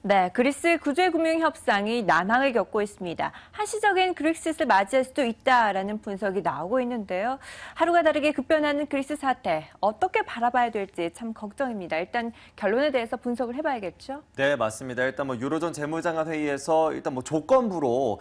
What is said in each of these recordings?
네, 그리스 구제금융 협상이 난항을 겪고 있습니다. 한시적인 그렉시트를 맞이할 수도 있다라는 분석이 나오고 있는데요. 하루가 다르게 급변하는 그리스 사태, 어떻게 바라봐야 될지 참 걱정입니다. 일단 결론에 대해서 분석을 해봐야겠죠? 네, 맞습니다. 일단 유로존 재무장관 회의에서 조건부로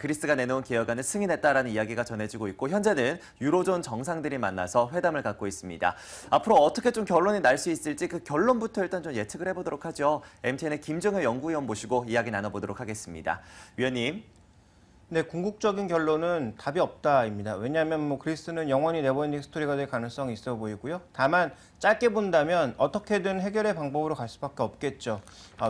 그리스가 내놓은 개혁안을 승인했다라는 이야기가 전해지고 있고 현재는 유로존 정상들이 만나서 회담을 갖고 있습니다. 앞으로 어떻게 좀 결론이 날 수 있을지 그 결론부터 일단 좀 예측을 해보도록 하죠. MTN의 김정일 연구위원 모시고 이야기 나눠보도록 하겠습니다. 위원님. 네, 궁극적인 결론은 답이 없다입니다. 왜냐하면 그리스는 영원히 네버엔딩 스토리가 될 가능성이 있어 보이고요. 다만 짧게 본다면 어떻게든 해결의 방법으로 갈 수밖에 없겠죠.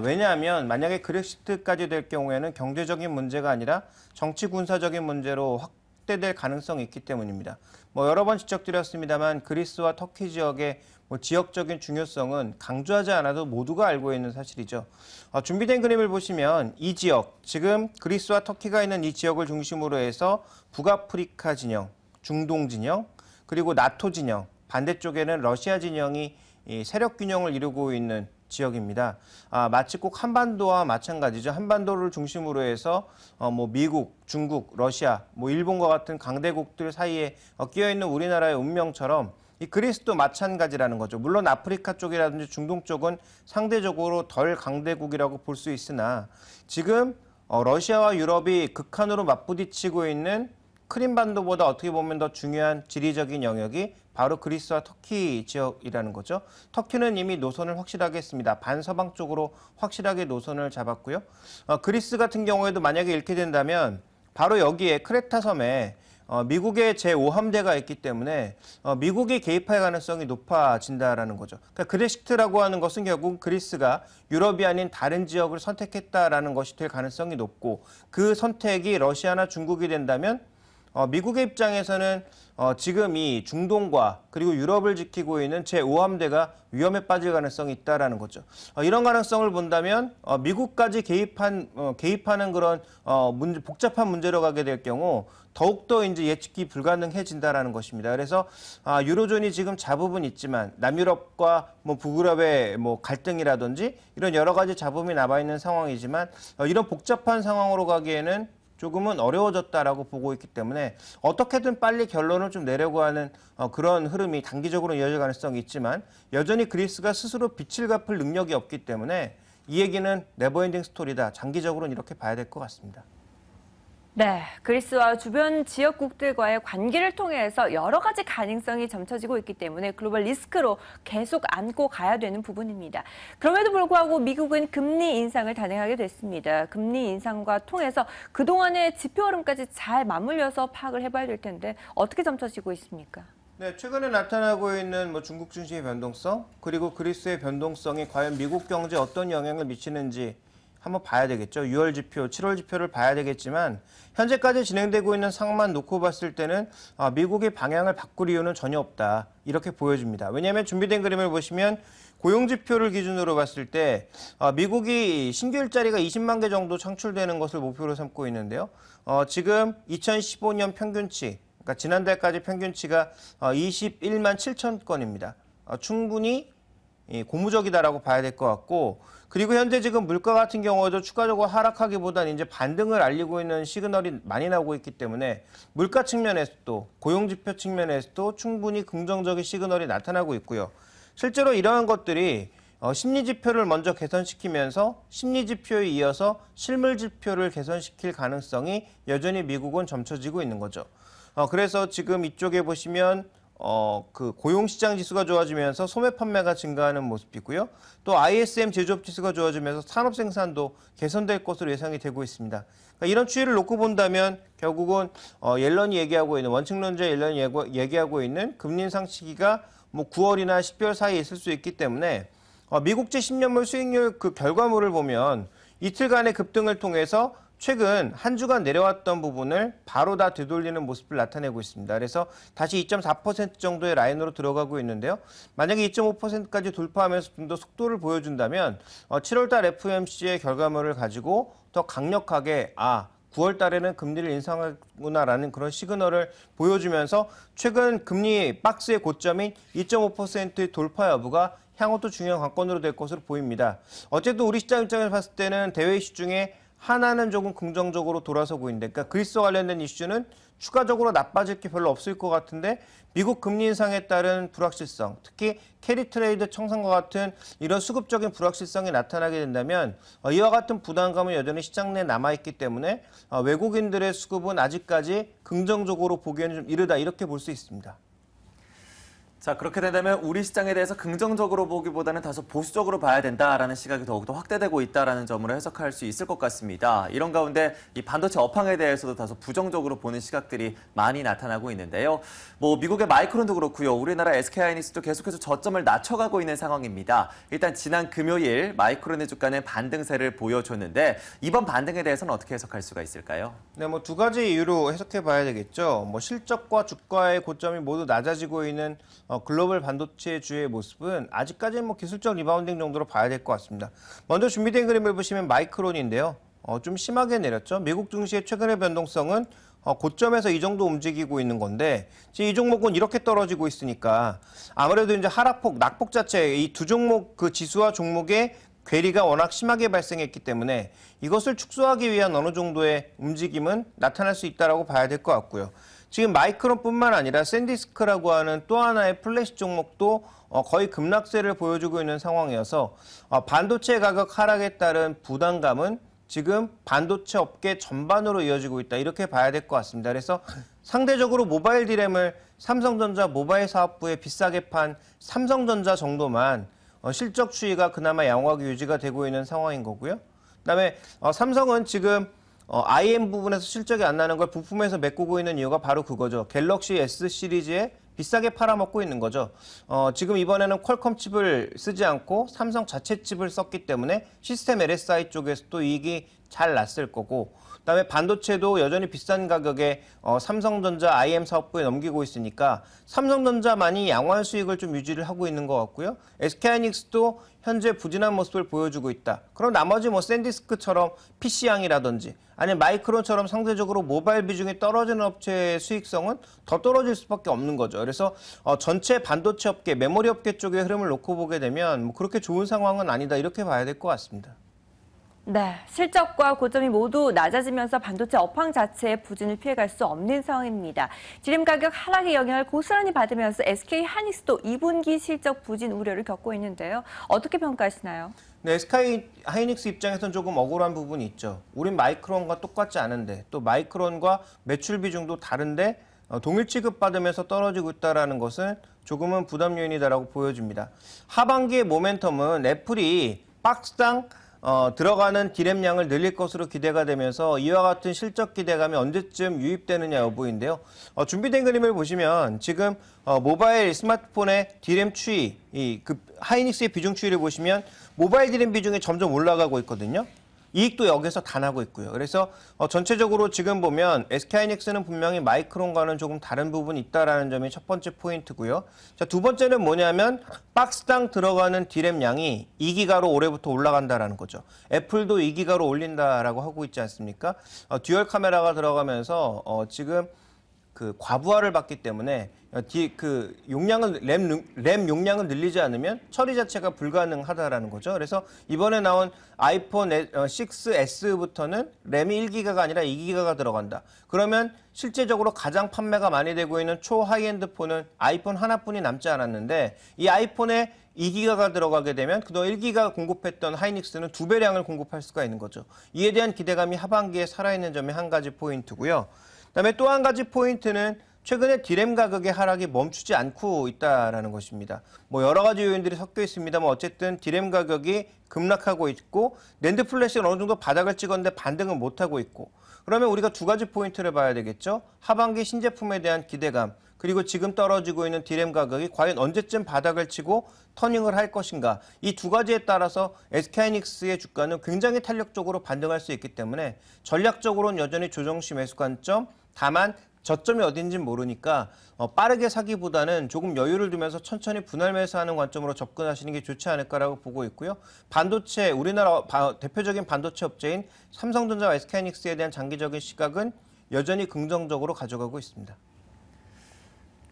왜냐하면 만약에 그렉시트까지 될 경우에는 경제적인 문제가 아니라 정치 군사적인 문제로 확대될 가능성이 있기 때문입니다. 여러 번 지적드렸습니다만 그리스와 터키 지역의 지역적인 중요성은 강조하지 않아도 모두가 알고 있는 사실이죠. 준비된 그림을 보시면 이 지역, 지금 그리스와 터키가 있는 이 지역을 중심으로 해서 북아프리카 진영, 중동 진영, 그리고 나토 진영, 반대쪽에는 러시아 진영이 이 세력 균형을 이루고 있는 지역입니다. 마치 꼭 한반도와 마찬가지죠. 한반도를 중심으로 해서 미국, 중국, 러시아, 일본과 같은 강대국들 사이에 끼어 있는 우리나라의 운명처럼 이 그리스도 마찬가지라는 거죠. 물론 아프리카 쪽이라든지 중동 쪽은 상대적으로 덜 강대국이라고 볼 수 있으나 지금 러시아와 유럽이 극한으로 맞부딪히고 있는 크림반도보다 어떻게 보면 더 중요한 지리적인 영역이 바로 그리스와 터키 지역이라는 거죠. 터키는 이미 노선을 확실하게 했습니다. 반서방 쪽으로 확실하게 노선을 잡았고요. 그리스 같은 경우에도 만약에 이렇게 된다면 바로 여기에 크레타 섬에 미국의 제5함대가 있기 때문에 미국이 개입할 가능성이 높아진다라는 거죠. 그러니까 그렉시트라고 하는 것은 결국 그리스가 유럽이 아닌 다른 지역을 선택했다라는 것이 될 가능성이 높고 그 선택이 러시아나 중국이 된다면 미국의 입장에서는 지금 이 중동과 그리고 유럽을 지키고 있는 제5함대가 위험에 빠질 가능성이 있다라는 거죠. 이런 가능성을 본다면 미국까지 개입하는 그런 복잡한 문제로 가게 될 경우 더욱더 이제 예측이 불가능해진다라는 것입니다. 그래서 유로존이 지금 잡음은 있지만 남유럽과 북유럽의 갈등이라든지 이런 여러 가지 잡음이 남아 있는 상황이지만 이런 복잡한 상황으로 가기에는 조금은 어려워졌다라고 보고 있기 때문에 어떻게든 빨리 결론을 좀 내려고 하는 그런 흐름이 단기적으로 이어질 가능성이 있지만 여전히 그리스가 스스로 빚을 갚을 능력이 없기 때문에 이 얘기는 네버엔딩 스토리다. 장기적으로는 이렇게 봐야 될 것 같습니다. 네, 그리스와 주변 지역국들과의 관계를 통해서 여러 가지 가능성이 점쳐지고 있기 때문에 글로벌 리스크로 계속 안고 가야 되는 부분입니다. 그럼에도 불구하고 미국은 금리 인상을 단행하게 됐습니다. 금리 인상과 통해서 그동안의 지표 흐름까지 잘 맞물려서 파악을 해봐야 될 텐데 어떻게 점쳐지고 있습니까? 네, 최근에 나타나고 있는 중국 증시의 변동성 그리고 그리스의 변동성이 과연 미국 경제에 어떤 영향을 미치는지 한번 봐야 되겠죠. 6월 지표, 7월 지표를 봐야 되겠지만 현재까지 진행되고 있는 상황만 놓고 봤을 때는 미국의 방향을 바꿀 이유는 전혀 없다. 이렇게 보여집니다. 왜냐하면 준비된 그림을 보시면 고용 지표를 기준으로 봤을 때 미국이 신규 일자리가 20만 개 정도 창출되는 것을 목표로 삼고 있는데요. 지금 2015년 평균치, 그러니까 지난달까지 평균치가 21만 7천 건입니다. 충분히 고무적이다라고 봐야 될 것 같고 그리고 현재 지금 물가 같은 경우에도 추가적으로 하락하기보다는 이제 반등을 알리고 있는 시그널이 많이 나오고 있기 때문에 물가 측면에서도 고용지표 측면에서도 충분히 긍정적인 시그널이 나타나고 있고요. 실제로 이러한 것들이 심리지표를 먼저 개선시키면서 심리지표에 이어서 실물지표를 개선시킬 가능성이 여전히 미국은 점쳐지고 있는 거죠. 그래서 지금 이쪽에 보시면 그 고용시장 지수가 좋아지면서 소매 판매가 증가하는 모습이고요. 또 ISM 제조업 지수가 좋아지면서 산업 생산도 개선될 것으로 예상이 되고 있습니다. 그러니까 이런 추이를 놓고 본다면 결국은 옐런이 얘기하고 있는 원칙론자 옐런이 얘기하고 있는 금리 인상 시기가 9월이나 12월 사이에 있을 수 있기 때문에 미국제 10년물 수익률 그 결과물을 보면 이틀간의 급등을 통해서 최근 한 주간 내려왔던 부분을 바로 다 되돌리는 모습을 나타내고 있습니다. 그래서 다시 2.4% 정도의 라인으로 들어가고 있는데요. 만약에 2.5%까지 돌파하면서 좀 더 속도를 보여준다면 7월달 FOMC의 결과물을 가지고 더 강력하게 9월 달에는 금리를 인상하구나라는 그런 시그널을 보여주면서 최근 금리 박스의 고점인 2.5% 돌파 여부가 향후 또 중요한 관건으로 될 것으로 보입니다. 어쨌든 우리 시장 입장에서 봤을 때는 대외 이슈 중에 하나는 조금 긍정적으로 돌아서고 있는데, 그러니까 그리스와 관련된 이슈는 추가적으로 나빠질 게 별로 없을 것 같은데, 미국 금리 인상에 따른 불확실성, 특히 캐리 트레이드 청산과 같은 이런 수급적인 불확실성이 나타나게 된다면 이와 같은 부담감은 여전히 시장 내에 남아있기 때문에 외국인들의 수급은 아직까지 긍정적으로 보기에는 좀 이르다, 이렇게 볼 수 있습니다. 자, 그렇게 된다면 우리 시장에 대해서 긍정적으로 보기보다는 다소 보수적으로 봐야 된다라는 시각이 더욱더 확대되고 있다라는 점으로 해석할 수 있을 것 같습니다. 이런 가운데 이 반도체 업황에 대해서도 다소 부정적으로 보는 시각들이 많이 나타나고 있는데요. 미국의 마이크론도 그렇고요. 우리나라 SK하이닉스도 계속해서 저점을 낮춰가고 있는 상황입니다. 일단 지난 금요일 마이크론의 주가는 반등세를 보여줬는데 이번 반등에 대해서는 어떻게 해석할 수가 있을까요? 네, 두 가지 이유로 해석해 봐야 되겠죠. 실적과 주가의 고점이 모두 낮아지고 있는 글로벌 반도체주의 모습은 아직까지는 기술적 리바운딩 정도로 봐야 될 것 같습니다. 먼저 준비된 그림을 보시면 마이크론인데요. 좀 심하게 내렸죠. 미국 증시의 최근의 변동성은 고점에서 이 정도 움직이고 있는 건데, 이 종목은 이렇게 떨어지고 있으니까 아무래도 이제 하락폭, 낙폭 자체, 이 두 종목 그 지수와 종목의 괴리가 워낙 심하게 발생했기 때문에 이것을 축소하기 위한 어느 정도의 움직임은 나타날 수 있다고 봐야 될 것 같고요. 지금 마이크론뿐만 아니라 샌디스크라고 하는 또 하나의 플래시 종목도 거의 급락세를 보여주고 있는 상황이어서 반도체 가격 하락에 따른 부담감은 지금 반도체 업계 전반으로 이어지고 있다, 이렇게 봐야 될 것 같습니다. 그래서 상대적으로 모바일 디램을 삼성전자 모바일 사업부에 비싸게 판 삼성전자 정도만 실적 추이가 그나마 양호하게 유지가 되고 있는 상황인 거고요. 그다음에 삼성은 지금 IM 부분에서 실적이 안 나는 걸 부품에서 메꾸고 있는 이유가 바로 그거죠. 갤럭시 S 시리즈에 비싸게 팔아먹고 있는 거죠. 지금 이번에는 퀄컴 칩을 쓰지 않고 삼성 자체 칩을 썼기 때문에 시스템 LSI 쪽에서 또 이익이 잘 났을 거고, 그다음에 반도체도 여전히 비싼 가격에 삼성전자 IM 사업부에 넘기고 있으니까 삼성전자만이 양호한 수익을 좀 유지를 하고 있는 것 같고요. SK하이닉스도 현재 부진한 모습을 보여주고 있다. 그럼 나머지 샌디스크처럼 PC양이라든지 아니면 마이크론처럼 상대적으로 모바일 비중이 떨어지는 업체의 수익성은 더 떨어질 수밖에 없는 거죠. 그래서 전체 반도체 업계, 메모리 업계 쪽의 흐름을 놓고 보게 되면 그렇게 좋은 상황은 아니다, 이렇게 봐야 될 것 같습니다. 네, 실적과 고점이 모두 낮아지면서 반도체 업황 자체의 부진을 피해갈 수 없는 상황입니다. 디램 가격 하락의 영향을 고스란히 받으면서 SK하이닉스도 2분기 실적 부진 우려를 겪고 있는데요. 어떻게 평가하시나요? 네, SK하이닉스 입장에서는 조금 억울한 부분이 있죠. 우린 마이크론과 똑같지 않은데, 또 마이크론과 매출 비중도 다른데 동일 취급받으면서 떨어지고 있다는 것은 조금은 부담 요인이다라고 보여집니다. 하반기의 모멘텀은 애플이 박스당 들어가는 디램량을 늘릴 것으로 기대가 되면서 이와 같은 실적 기대감이 언제쯤 유입되느냐 여부인데요. 준비된 그림을 보시면 지금 모바일 스마트폰의 디램 추이, 하이닉스의 비중 추이를 보시면 모바일 디램 비중이 점점 올라가고 있거든요. 이익도 여기서 다 나고 있고요. 그래서 전체적으로 지금 보면 SK하이닉스는 분명히 마이크론과는 조금 다른 부분이 있다는 점이 첫 번째 포인트고요. 자, 두 번째는 뭐냐면 박스당 들어가는 디램 양이 2기가로 올해부터 올라간다라는 거죠. 애플도 2기가로 올린다라고 하고 있지 않습니까? 듀얼 카메라가 들어가면서 지금 과부하를 받기 때문에 용량을 램 용량을 늘리지 않으면 처리 자체가 불가능하다라는 거죠. 그래서 이번에 나온 아이폰 6S부터는 램이 1기가가 아니라 2기가가 들어간다. 그러면 실제적으로 가장 판매가 많이 되고 있는 초 하이엔드 폰은 아이폰 하나뿐이 남지 않았는데, 이 아이폰에 2기가가 들어가게 되면 그동안 1기가 공급했던 하이닉스는 2배량을 공급할 수가 있는 거죠. 이에 대한 기대감이 하반기에 살아있는 점이 한 가지 포인트고요. 그다음에 또 한 가지 포인트는 최근에 디램 가격의 하락이 멈추지 않고 있다라는 것입니다. 여러 가지 요인들이 섞여 있습니다만 어쨌든 디램 가격이 급락하고 있고 낸드 플래시가 어느 정도 바닥을 찍었는데 반등은 못하고 있고, 그러면 우리가 두 가지 포인트를 봐야 되겠죠. 하반기 신제품에 대한 기대감, 그리고 지금 떨어지고 있는 디램 가격이 과연 언제쯤 바닥을 치고 터닝을 할 것인가. 이 두 가지에 따라서 SK하이닉스의 주가는 굉장히 탄력적으로 반등할 수 있기 때문에 전략적으로는 여전히 조정시 매수 관점, 다만 저점이 어딘지는 모르니까 빠르게 사기보다는 조금 여유를 두면서 천천히 분할 매수하는 관점으로 접근하시는 게 좋지 않을까라고 보고 있고요. 반도체, 우리나라 대표적인 반도체 업체인 삼성전자와 SK하이닉스에 대한 장기적인 시각은 여전히 긍정적으로 가져가고 있습니다.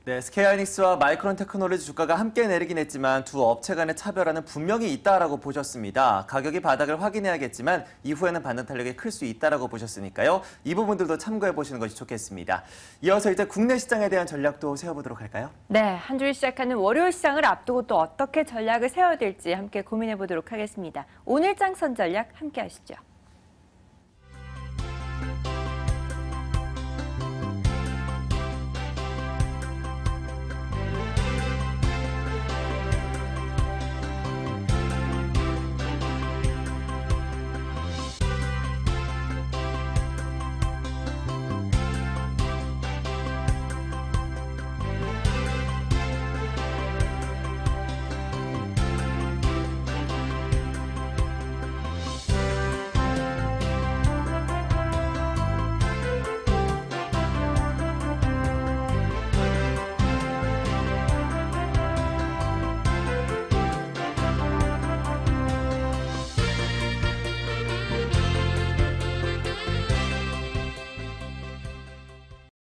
네, SK하이닉스와 마이크론 테크놀로지 주가가 함께 내리긴 했지만 두 업체 간의 차별화는 분명히 있다라고 보셨습니다. 가격이 바닥을 확인해야겠지만 이후에는 반등 탄력이 클 수 있다라고 보셨으니까요. 이 부분들도 참고해 보시는 것이 좋겠습니다. 이어서 이제 국내 시장에 대한 전략도 세워보도록 할까요? 네, 한 주를 시작하는 월요일 시장을 앞두고 또 어떻게 전략을 세워야 될지 함께 고민해 보도록 하겠습니다. 오늘 장선 전략 함께 하시죠.